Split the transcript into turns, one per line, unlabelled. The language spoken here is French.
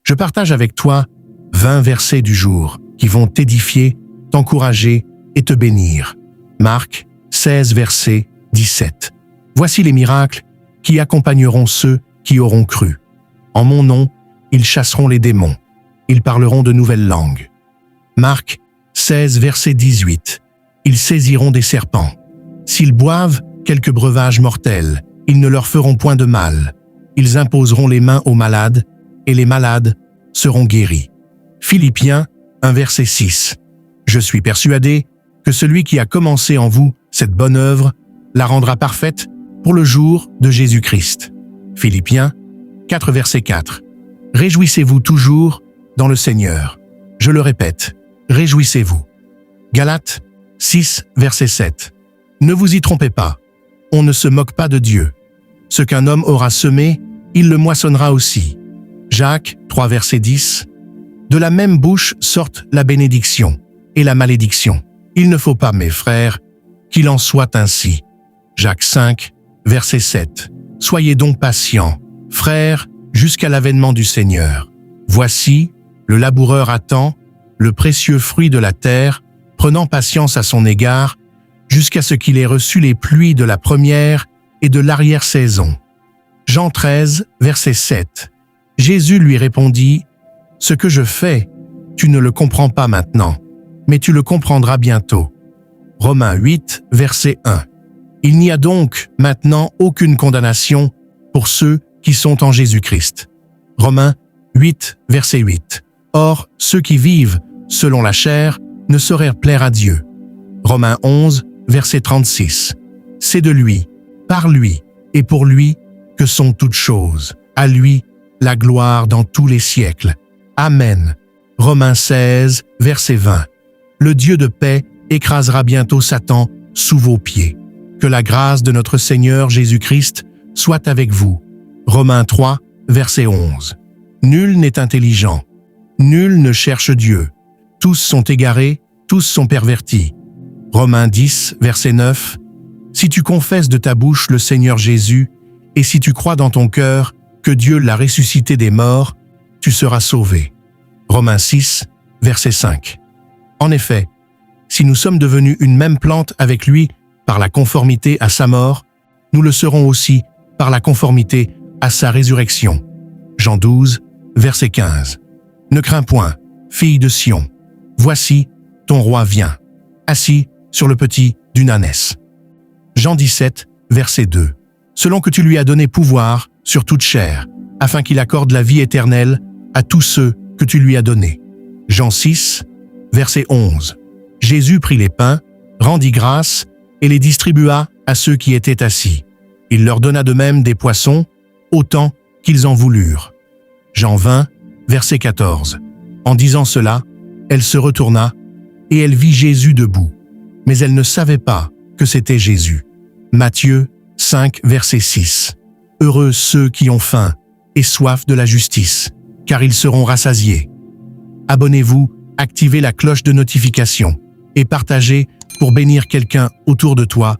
Je partage avec toi 20 versets du jour qui vont t'édifier, t'encourager et te bénir. Marc 16, verset 17. Voici les miracles qui accompagneront ceux qui auront cru. En mon nom, ils chasseront les démons. Ils parleront de nouvelles langues. Marc 16, verset 18. Ils saisiront des serpents. S'ils boivent quelques breuvages mortels, ils ne leur feront point de mal. Ils imposeront les mains aux malades, et les malades seront guéris. Philippiens 1, verset 6. Je suis persuadé que celui qui a commencé en vous cette bonne œuvre la rendra parfaite pour le jour de Jésus-Christ. Philippiens 4, verset 4. Réjouissez-vous toujours dans le Seigneur. Je le répète, réjouissez-vous. Galates 6, verset 7. Ne vous y trompez pas, on ne se moque pas de Dieu. Ce qu'un homme aura semé, il le moissonnera aussi. Jacques 3, verset 10. De la même bouche sortent la bénédiction et la malédiction. Il ne faut pas, mes frères, qu'il en soit ainsi. Jacques 5, verset 7. Soyez donc patients, frères, jusqu'à l'avènement du Seigneur. Voici, le laboureur attend le précieux fruit de la terre, prenant patience à son égard, jusqu'à ce qu'il ait reçu les pluies de la première et de l'arrière-saison. Jean 13, verset 7. Jésus lui répondit, « Ce que je fais, tu ne le comprends pas maintenant, mais tu le comprendras bientôt. » Romains 8, verset 1. Il n'y a donc maintenant aucune condamnation pour ceux qui sont en Jésus-Christ. Romains 8, verset 8. Or, ceux qui vivent selon la chair ne sauraient plaire à Dieu. Romains 11, verset 36. C'est de lui, par lui et pour lui que sont toutes choses. À lui, la gloire dans tous les siècles. Amen. Romains 16, verset 20. Le Dieu de paix écrasera bientôt Satan sous vos pieds. Que la grâce de notre Seigneur Jésus-Christ soit avec vous. Romains 3, verset 11. Nul n'est intelligent. Nul ne cherche Dieu. Tous sont égarés, tous sont pervertis. Romains 10, verset 9. Si tu confesses de ta bouche le Seigneur Jésus, et si tu crois dans ton cœur que Dieu l'a ressuscité des morts, tu seras sauvé. Romains 6, verset 5. En effet, si nous sommes devenus une même plante avec lui par la conformité à sa mort, nous le serons aussi par la conformité à sa résurrection. Jean 12, verset 15. Ne crains point, fille de Sion. Voici, ton roi vient, assis sur le petit d'une ânesse. Jean 17, verset 2. Selon que tu lui as donné pouvoir sur toute chair, afin qu'il accorde la vie éternelle à tous ceux que tu lui as donnés. Jean 6, verset 11. Jésus prit les pains, rendit grâce et les distribua à ceux qui étaient assis. Il leur donna de même des poissons, autant qu'ils en voulurent. Jean 20, verset 14. En disant cela, elle se retourna et elle vit Jésus debout, mais elle ne savait pas que c'était Jésus. Matthieu 5, verset 6. Heureux ceux qui ont faim et soif de la justice, car ils seront rassasiés. Abonnez-vous, activez la cloche de notification et partagez pour bénir quelqu'un autour de toi